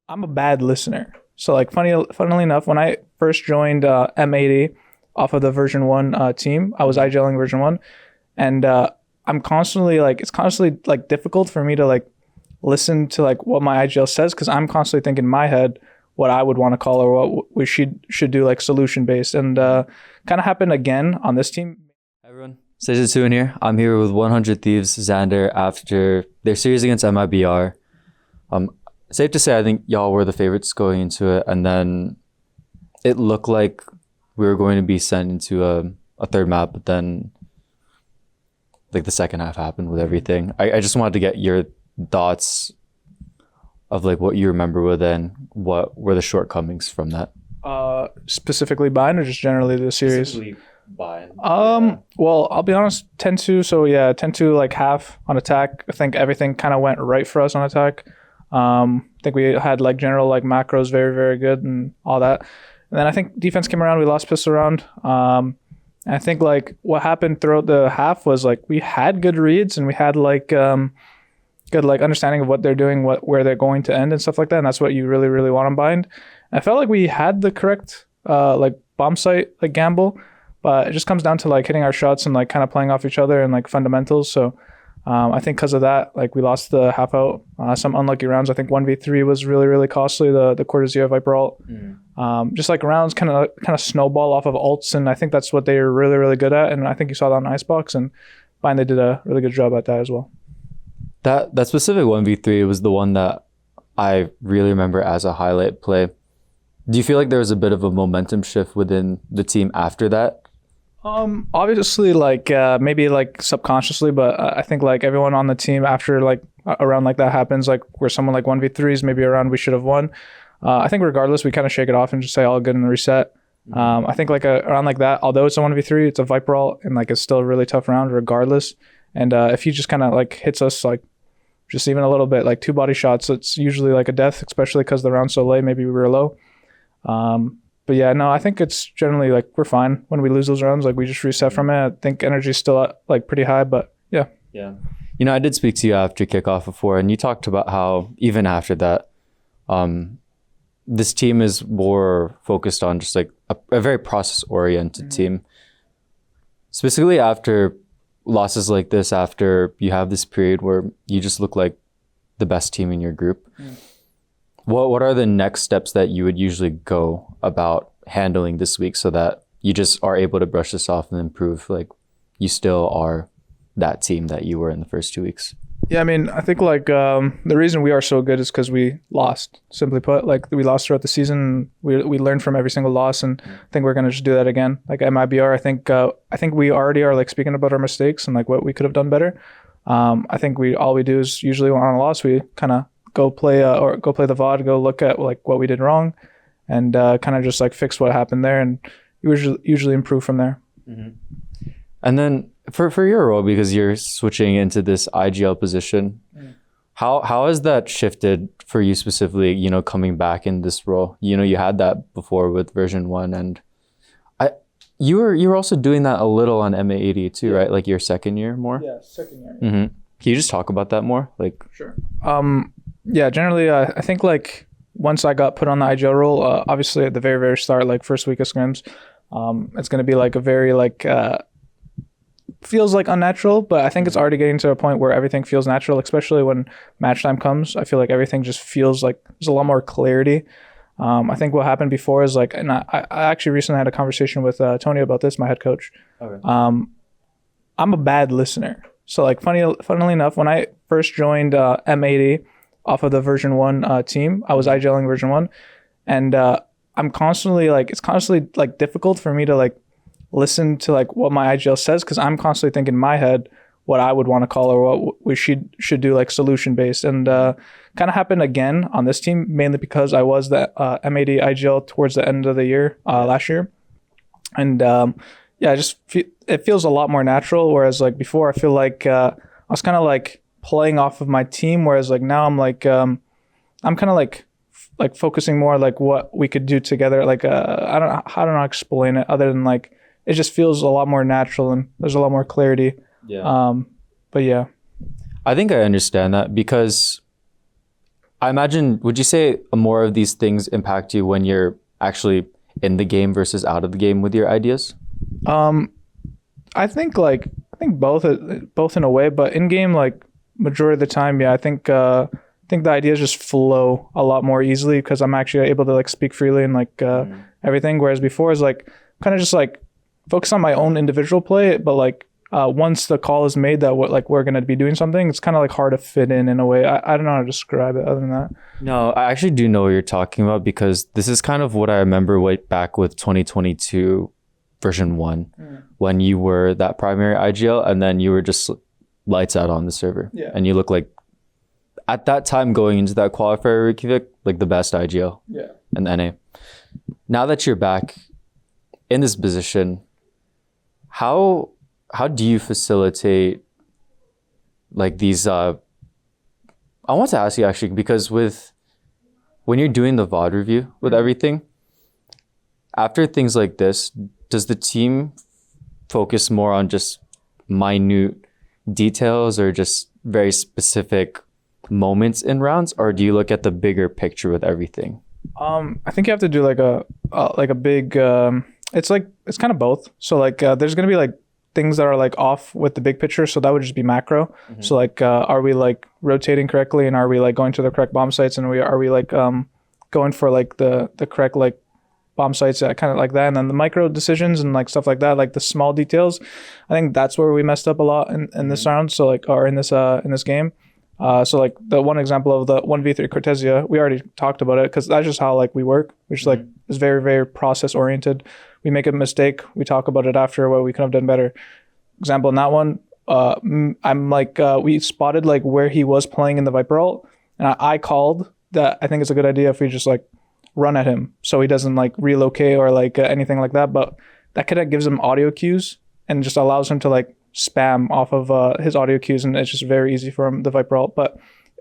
I'm a bad listener. So like funnily enough, when I first joined M80 off of the version one team, I was IGLing version one, and I'm constantly like it's constantly like difficult for me to like listen to like what my IGL says because I'm constantly thinking in my head what I would want to call or what we should do like solution based, and kind of happened again on this team. Hi everyone, Sejitsu here. I'm here with 100 Thieves Zander after their series against MIBR. Safe to say, I think y'all were the favorites going into it, and then it looked like we were going to be sent into a third map, but then like the second half happened with everything. I just wanted to get your thoughts of like what you remember with and what were the shortcomings from that. Specifically Bind or just generally the series? Specifically Bind. Well, I'll be honest, 10-2, so yeah, 10-2 like half on attack. I think everything kind of went right for us on attack. I think we had like general like macros very, very good and all that. And then I think defense came around, we lost pistol round. And I think like what happened throughout the half was like we had good reads and we had like good like understanding of what they're doing, where they're going to end and stuff like that. And that's what you really, really want to bind. And I felt like we had the correct like bomb site like gamble, but it just comes down to like hitting our shots and like kind of playing off each other and like fundamentals. So I think because of that, like we lost the half out. Some unlucky rounds. I think 1v3 was really, really costly. The quarter zero Viper ult. Just like rounds kind of snowball off of ults, and I think that's what they're really, really good at. And I think you saw that on Icebox, and Bind they did a really good job at that as well. That specific 1v3 was the one that I really remember as a highlight play. Do you feel like there was a bit of a momentum shift within the team after that? Obviously like maybe like subconsciously, but I think like everyone on the team after like around like that happens, like where someone like 1v3s maybe around we should have won. I think regardless we kind of shake it off and just say all good and reset. I think like around like that, although it's a 1v3, it's a Viper ult and like it's still a really tough round regardless. And if he just kind of like hits us like just even a little bit, like 2 body shots, it's usually like a death, especially because the round's so late. Maybe we were low. But yeah, no, I think it's generally like we're fine when we lose those rounds. Like we just reset from it. I think energy's still like pretty high, but yeah. Yeah. You know, I did speak to you after kickoff before, and you talked about how even after that, this team is more focused on just like a very process-oriented team. Specifically after losses like this, after you have this period where you just look like the best team in your group. What are the next steps that you would usually go about handling this week so that you just are able to brush this off and improve, like you still are that team that you were in the first 2 weeks? Yeah, I mean, I think like the reason we are so good is because we lost. Simply put, like we lost throughout the season. We learned from every single loss, and I think we're gonna just do that again. Like at MIBR, I think we already are like speaking about our mistakes and like what we could have done better. I think all we do is usually on a loss we kind of go play the VOD, go look at like what we did wrong, and kind of just like fix what happened there, and usually improve from there. And then for your role, because you're switching into this IGL position, how has that shifted for you specifically, you know, coming back in this role? You know, you had that before with version 1, and you were also doing that a little on MA80 too, right? Like your second year more? Yeah, second year. Can you just talk about that more? Like, sure. Yeah, generally, I think like once I got put on the IGL role, obviously at the very, very start, like first week of scrims, it's going to be like a very like, feels like unnatural, but I think it's already getting to a point where everything feels natural, especially when match time comes. I feel like everything just feels like there's a lot more clarity. I think what happened before is like, and I actually recently had a conversation with Tony about this, my head coach. okay. I'm a bad listener. So like funnily enough, when I first joined M80 off of the version 1 team, I was IGLing version 1, and I'm constantly like it's constantly like difficult for me to like listen to like what my IGL says because I'm constantly thinking in my head what I would want to call or what we should do like solution based. And kind of happened again on this team, mainly because I was the M80 IGL towards the end of the year last year, and yeah, it feels a lot more natural. Whereas like before, I feel like I was kind of like playing off of my team, whereas like now I'm like I'm kind of like focusing more like what we could do together. Like I don't know how to explain it other than like it just feels a lot more natural and there's a lot more clarity. Yeah. But yeah, I think I understand that because I imagine, would you say more of these things impact you when you're actually in the game versus out of the game with your ideas? I think both in a way, but in game, like majority of the time, yeah, I think the ideas just flow a lot more easily because I'm actually able to like speak freely and like everything. Whereas before is like kind of just like focus on my own individual play, but like once the call is made that we're gonna be doing something, it's kind of like hard to fit in a way. I don't know how to describe it other than that. No, I actually do know what you're talking about because this is kind of what I remember way back with 2022 version 1 when you were that primary IGL and then you were just lights out on the server. Yeah. And you look like at that time going into that qualifier Reykjavik, like the best IGL in the NA. Now that you're back in this position, how do you facilitate like these I want to ask you actually because when you're doing the VOD review with everything, after things like this, does the team focus more on just minute details or just very specific moments in rounds, or do you look at the bigger picture with everything? I think you have to do like a big it's kind of both. So like there's gonna be like things that are like off with the big picture, so that would just be macro. So like are we like rotating correctly, and are we like going to the correct bomb sites, and are we like going for like the correct like bomb sites, kind of like that. And then the micro decisions and like stuff like that, like the small details, I think that's where we messed up a lot in this round. So like, or in this game. So like the one example of the 1v3 Cortesia, we already talked about it because that's just how like we work, which like is very, very process oriented. We make a mistake, we talk about it after what we could have done better. Example in that one, I'm like, we spotted like where he was playing in the Viper ult, and I called that I think it's a good idea if we just like run at him so he doesn't like relocate or like anything like that. But that kind of gives him audio cues and just allows him to like spam off of his audio cues, and it's just very easy for him, the Viper ult. But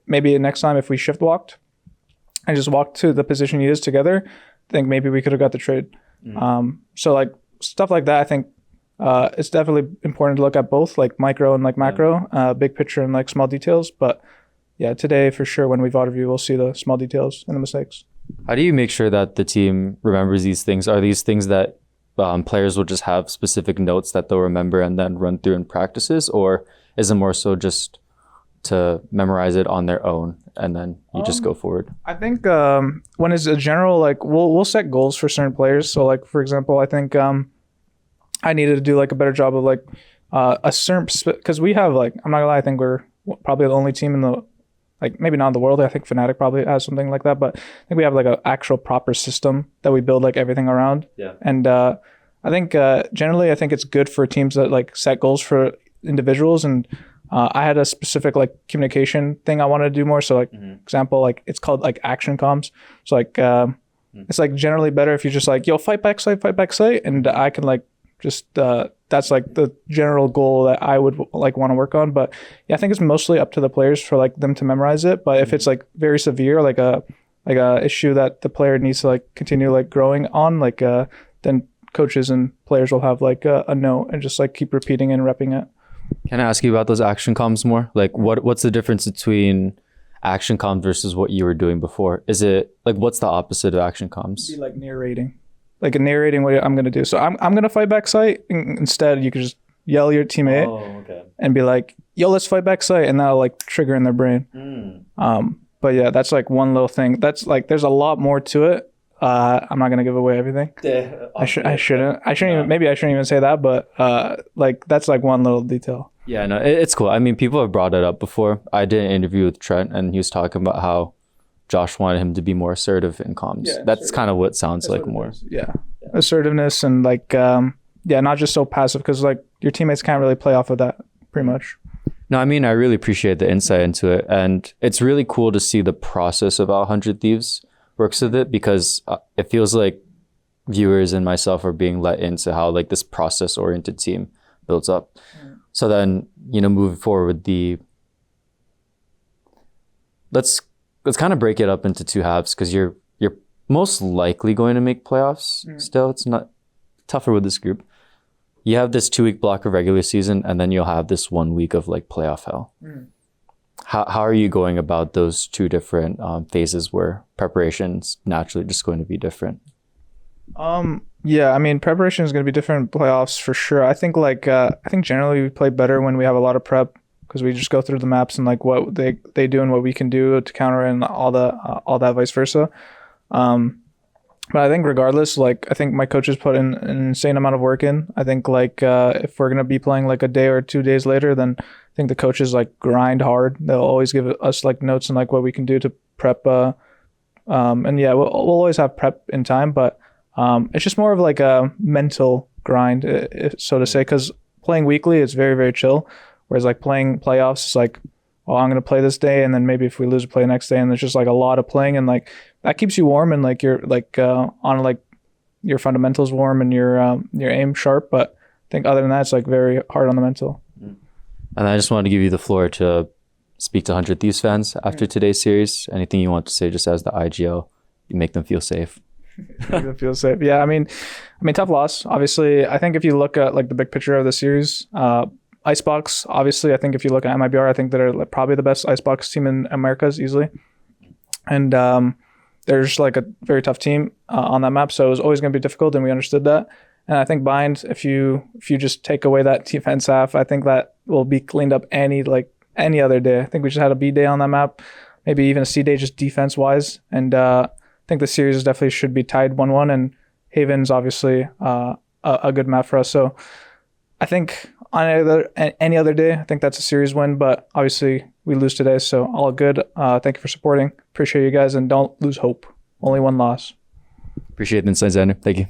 maybe next time if we shift walked and just walked to the position he is together, I think maybe we could have got the trade. So like stuff like that, I think it's definitely important to look at both like micro and like macro, big picture and like small details. But yeah, today for sure when we VOD review, we'll see the small details and the mistakes. How do you make sure that the team remembers these things? Are these things that players will just have specific notes that they'll remember and then run through in practices, or is it more so just to memorize it on their own and then you just go forward? I think when it's a general, like we'll set goals for certain players. So like for example, I think I needed to do like a better job of like a certain, because we have like, I'm not gonna lie, I think we're probably the only team in the, like maybe not in the world, I think Fnatic probably has something like that, but I think we have like an actual proper system that we build like everything around. Yeah. And I think generally I think it's good for teams that like set goals for individuals. And I had a specific like communication thing I wanted to do more. So like example, like it's called like action comms. So like it's like generally better if you just like, yo, fight back site. And I can like just that's like the general goal that I would like want to work on. But yeah, I think it's mostly up to the players for like them to memorize it. But if it's like very severe, like a issue that the player needs to like continue like growing on, like then coaches and players will have like a note and just like keep repeating and repping it. Can I ask you about those action comms more? Like what's the difference between action comms versus what you were doing before? Is it like, what's the opposite of action comms? It'd be like narrating. Like narrating what I'm going to do. So I'm going to fight back site. Instead, you could just yell your teammate and be like, yo, let's fight back site. And that'll like trigger in their brain. But yeah, that's like one little thing. That's like, there's a lot more to it. I'm not going to give away everything. Yeah, I shouldn't even, maybe I shouldn't even say that, but like that's like one little detail. Yeah, no, it's cool. I mean, people have brought it up before. I did an interview with Trent and he was talking about how Josh wanted him to be more assertive in comms. Yeah, that's kind of what it sounds like more. Yeah. Assertiveness and like, not just so passive, because like your teammates can't really play off of that pretty much. No, I mean, I really appreciate the insight into it. And it's really cool to see the process of how 100 Thieves works with it, because it feels like viewers and myself are being let into how like this process oriented team builds up. So then, moving forward with let's kind of break it up into two halves, because you're most likely going to make playoffs still. It's not tougher with this group. You have this 2-week block of regular season, and then you'll have this 1 week of like playoff hell. how are you going about those two different phases where preparation's naturally just going to be different? Yeah, I mean, preparation is going to be different in playoffs for sure. I think I think generally we play better when we have a lot of prep because we just go through the maps and like what they do and what we can do to counter and all that vice versa. But I think regardless, like I think my coaches put in an insane amount of work in. I think if we're gonna be playing like a day or 2 days later, then I think the coaches like grind hard. They'll always give us like notes and like what we can do to prep. And yeah, we'll always have prep in time, but it's just more of like a mental grind, so to say, because playing weekly is very, very chill. Whereas like playing playoffs is like, oh, I'm going to play this day. And then maybe if we lose, we play next day. And there's just like a lot of playing. And like that keeps you warm and like you're like on like your fundamentals warm and your aim sharp. But I think other than that, it's like very hard on the mental. And I just wanted to give you the floor to speak to 100 Thieves fans after today's series. Anything you want to say just as the IGL, you make them feel safe. Make them feel safe. Yeah, I mean, tough loss. Obviously, I think if you look at like the big picture of the series, Icebox, obviously, I think if you look at MIBR, I think they're like probably the best Icebox team in Americas easily. And there's like a very tough team on that map, so it was always going to be difficult, and we understood that. And I think Bind, if you just take away that defense half, I think that will be cleaned up any other day. I think we just had a B day on that map, maybe even a C day just defense wise. And I think the series definitely should be tied 1-1, and Haven's obviously a good map for us. So I think on any other day, I think that's a series win, but obviously we lose today, so all good. Thank you for supporting. Appreciate you guys, and don't lose hope. Only one loss. Appreciate the insights, Zander. Thank you.